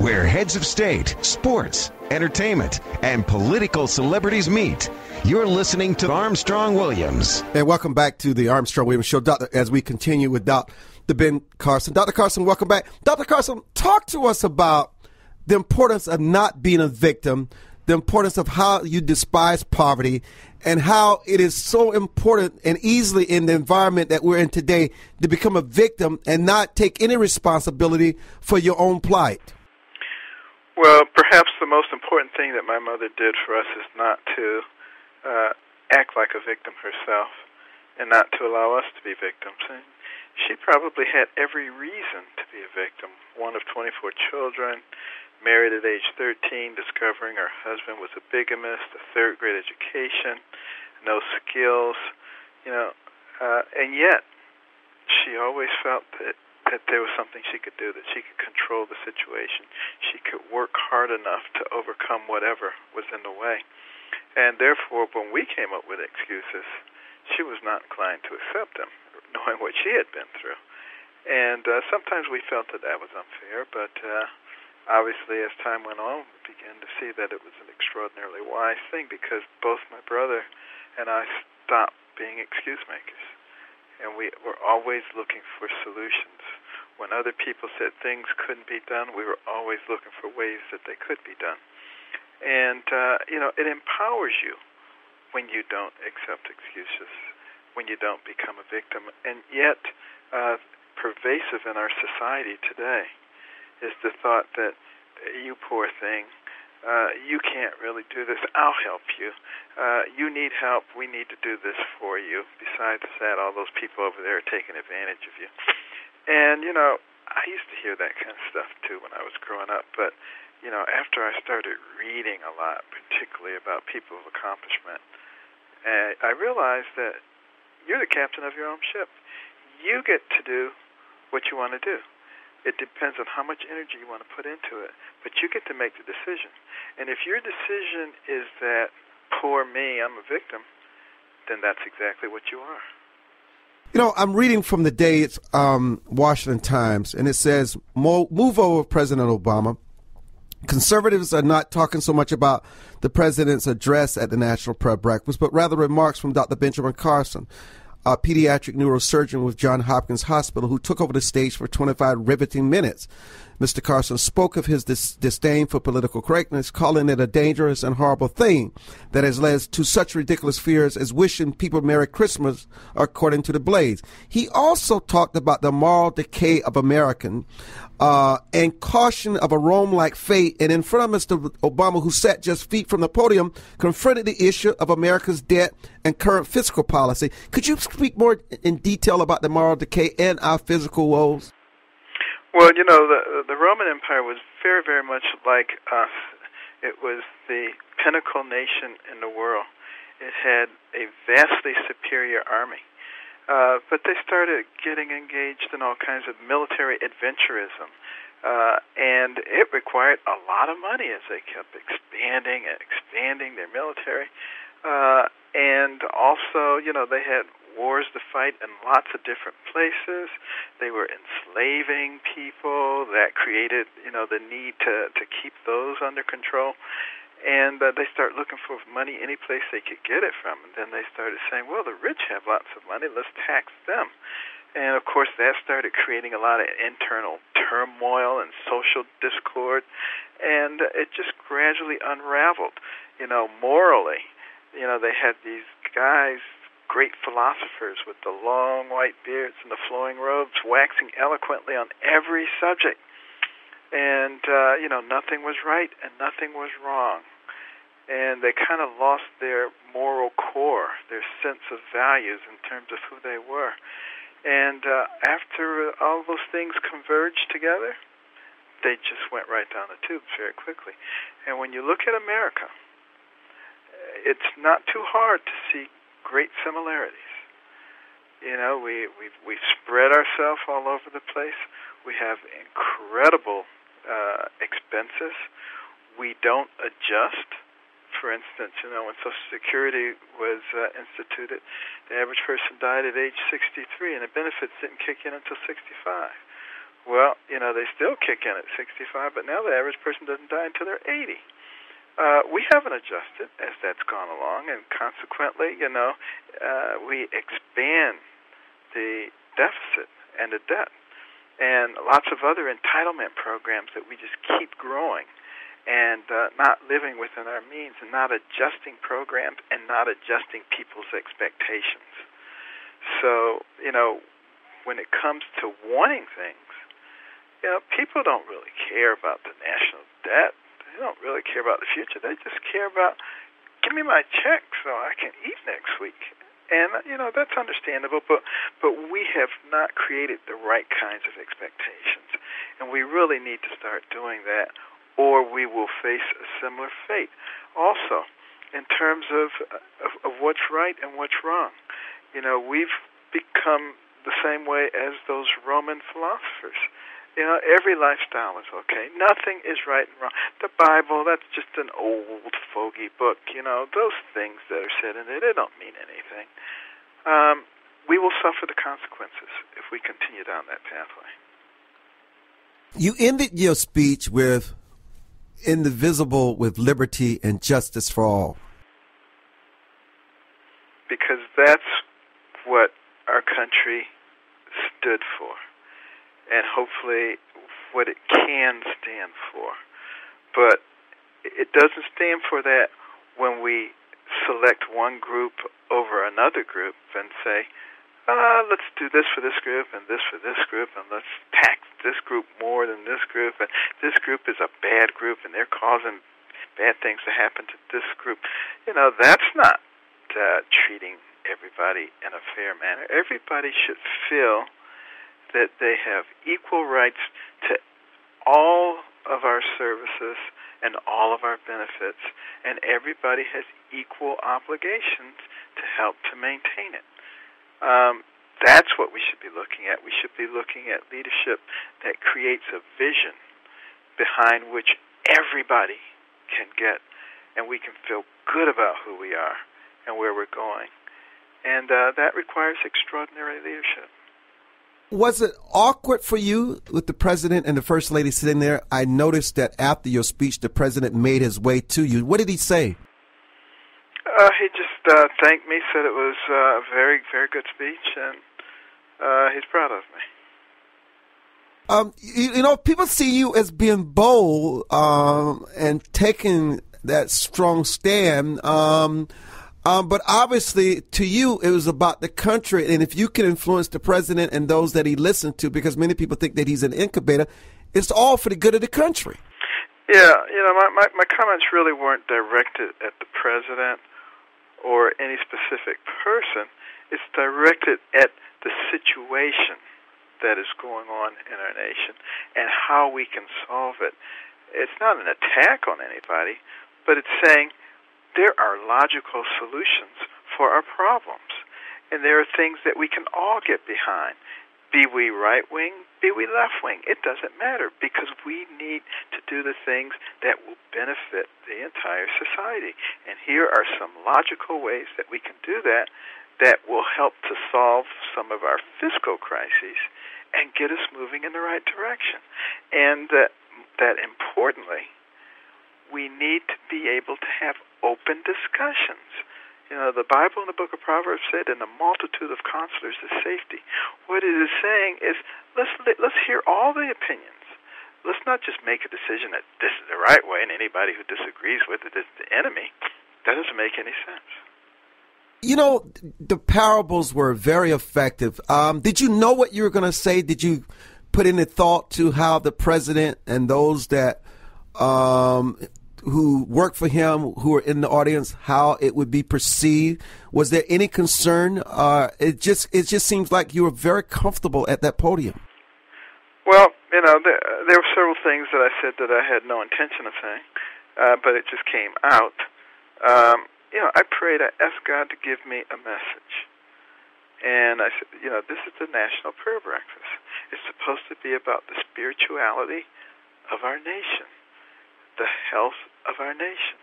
where heads of state, sports, entertainment, and political celebrities meet. You're listening to Armstrong Williams. And welcome back to the Armstrong Williams Show, Doctor, as we continue with Dr. Ben Carson. Dr. Carson, welcome back. Dr. Carson, talk to us about the importance of not being a victim, the importance of how you despise poverty, and how it is so important and easily in the environment that we're in today to become a victim and not take any responsibility for your own plight. Well, perhaps the most important thing that my mother did for us is not to act like a victim herself and not to allow us to be victims. And she probably had every reason to be a victim. One of 24 children, married at age 13, discovering her husband was a bigamist, a third-grade education, no skills, and yet she always felt that there was something she could do, that she could control the situation. She could work hard enough to overcome whatever was in the way. And therefore, when we came up with excuses, she was not inclined to accept them, knowing what she had been through. And sometimes we felt that was unfair, but obviously, as time went on, we began to see that it was an extraordinarily wise thing because both my brother and I stopped being excuse makers. And we were always looking for solutions. When other people said things couldn't be done, we were always looking for ways that they could be done. And, it empowers you when you don't accept excuses, when you don't become a victim. And yet, pervasive in our society today is the thought that, you poor thing, you can't really do this, I'll help you. You need help, we need to do this for you. Besides that, all those people over there are taking advantage of you. And, I used to hear that kind of stuff, too, when I was growing up. But, after I started reading a lot, particularly about people of accomplishment, I realized that you're the captain of your own ship. You get to do what you want to do. It depends on how much energy you want to put into it, but you get to make the decision. And if your decision is that, poor me, I'm a victim, then that's exactly what you are. I'm reading from the day's Washington Times, and it says, move over President Obama. Conservatives are not talking so much about the president's address at the National Prayer Breakfast, but rather remarks from Dr. Benjamin Carson, a pediatric neurosurgeon with Johns Hopkins Hospital, who took over the stage for 25 riveting minutes. Mr. Carson spoke of his disdain for political correctness, calling it a dangerous and horrible thing that has led to such ridiculous fears as wishing people Merry Christmas, according to the Blaze. He also talked about the moral decay of American and caution of a Rome-like fate. And in front of Mr. Obama, who sat just feet from the podium, confronted the issue of America's debt and current fiscal policy. Could you speak more in detail about the moral decay and our physical woes? Well, the Roman Empire was very, very much like us. It was the pinnacle nation in the world. It had a vastly superior army. But they started getting engaged in all kinds of military adventurism. And it required a lot of money as they kept expanding their military. And also, they had wars to fight in lots of different places. They were enslaving people. That created, the need to keep those under control. And they start looking for money any place they could get it from. And then they started saying, well, the rich have lots of money, let's tax them. And, of course, that started creating a lot of internal turmoil and social discord. And it just gradually unraveled, morally. They had these guys, great philosophers with the long white beards and the flowing robes, waxing eloquently on every subject. And, nothing was right and nothing was wrong. And they kind of lost their moral core, their sense of values in terms of who they were. And after all those things converged together, they just went right down the tubes very quickly. And when you look at America, it's not too hard to see great similarities. We've spread ourselves all over the place. We have incredible expenses. We don't adjust. For instance, when Social Security was instituted, the average person died at age 63, and the benefits didn't kick in until 65. Well, they still kick in at 65, but now the average person doesn't die until they're 80. We haven't adjusted as that's gone along, and consequently, we expand the deficit and the debt, and lots of other entitlement programs that we just keep growing, and not living within our means, and not adjusting programs, and not adjusting people's expectations. So, when it comes to wanting things, people don't really care about the national debt. They don't really care about the future. They just care about, give me my check so I can eat next week. And, that's understandable, but we have not created the right kinds of expectations. And we really need to start doing that, or we will face a similar fate. Also, in terms of what's right and what's wrong, we've become the same way as those Roman philosophers. Every lifestyle is okay. Nothing is right and wrong. The Bible, that's just an old fogey book. Those things that are said in it, they don't mean anything. We will suffer the consequences if we continue down that pathway. You ended your speech with indivisible with liberty and justice for all. Because that's what our country stood for, and hopefully what it can stand for. But it doesn't stand for that when we select one group over another group and say, let's do this for this group and this for this group, and let's tax this group more than this group, and this group is a bad group and they're causing bad things to happen to this group. That's not treating everybody in a fair manner. Everybody should feel that they have equal rights to all of our services and all of our benefits, and everybody has equal obligations to help to maintain it. That's what we should be looking at. We should be looking at leadership that creates a vision behind which everybody can get, and we can feel good about who we are and where we're going. And that requires extraordinary leadership. Was it awkward for you with the president and the first lady sitting there? I noticed that after your speech, the president made his way to you. What did he say? He just thanked me, said it was a very, very good speech, and he's proud of me. People see you as being bold and taking that strong stand. But obviously, to you, it was about the country. And if you can influence the president and those that he listened to, because many people think that he's an incubator, it's all for the good of the country. Yeah, my comments really weren't directed at the president or any specific person. It's directed at the situation that is going on in our nation and how we can solve it. It's not an attack on anybody, but it's saying, there are logical solutions for our problems, and there are things that we can all get behind. Be we right-wing, be we left-wing, it doesn't matter, because we need to do the things that will benefit the entire society. And here are some logical ways that we can do that that will help to solve some of our fiscal crises and get us moving in the right direction. And that importantly, we need to be able to have open discussions. The Bible in the book of Proverbs said, in the multitude of counselors is safety. What it is saying is, let's hear all the opinions. Let's not just make a decision that this is the right way and anybody who disagrees with it is the enemy. That doesn't make any sense. The parables were very effective. Did you know what you were going to say? Did you put any thought to how the president and those that who work for him, who are in the audience, how it would be perceived? Was there any concern? It just seems like you were very comfortable at that podium. Well, there were several things that I said that I had no intention of saying, but it just came out. I prayed, I asked God to give me a message. And I said, this is the National Prayer Breakfast. It's supposed to be about the spirituality of our nation, the health of our nation.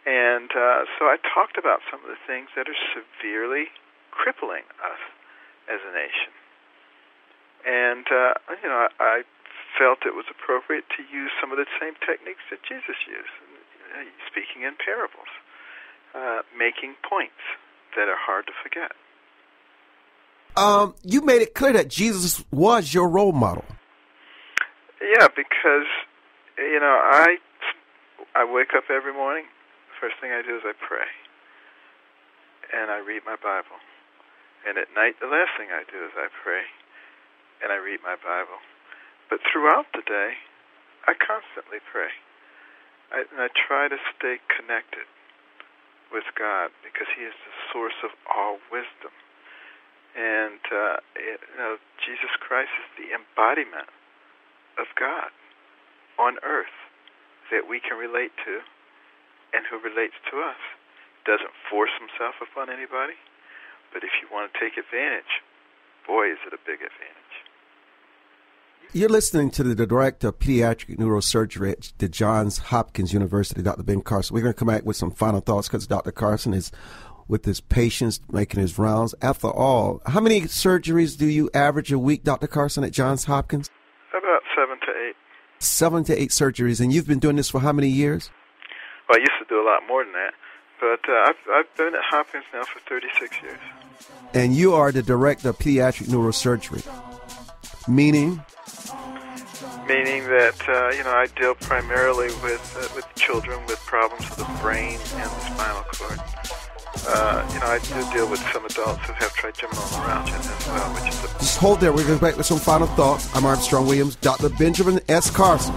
And so I talked about some of the things that are severely crippling us as a nation. And, I felt it was appropriate to use some of the same techniques that Jesus used, speaking in parables, making points that are hard to forget. You made it clear that Jesus was your role model. Yeah, because, I wake up every morning. First thing I do is I pray. And I read my Bible. And at night, the last thing I do is I pray. And I read my Bible. But throughout the day, I constantly pray. I try to stay connected with God because He is the source of all wisdom. And, Jesus Christ is the embodiment of God on earth that we can relate to and who relates to us. Doesn't force Himself upon anybody, but if you want to take advantage, boy, is it a big advantage. You're listening to the Director of Pediatric Neurosurgery at the Johns Hopkins University, Dr. Ben Carson. We're going to come back with some final thoughts because Dr. Carson is with his patients making his rounds. After all, how many surgeries do you average a week, Dr. Carson, at Johns Hopkins? About 7 to 8. 7 to 8 surgeries. And you've been doing this for how many years? Well, I used to do a lot more than that. But I've been at Hopkins now for 36 years. And you are the Director of Pediatric Neurosurgery. Meaning? Meaning that, I deal primarily with children with problems with the brain and the spinal cord. I do deal with some adults who have trigeminal neuralgia as well, which is Just hold there. We're going to go back with some final thoughts. I'm Armstrong Williams, Dr. Benjamin S. Carson.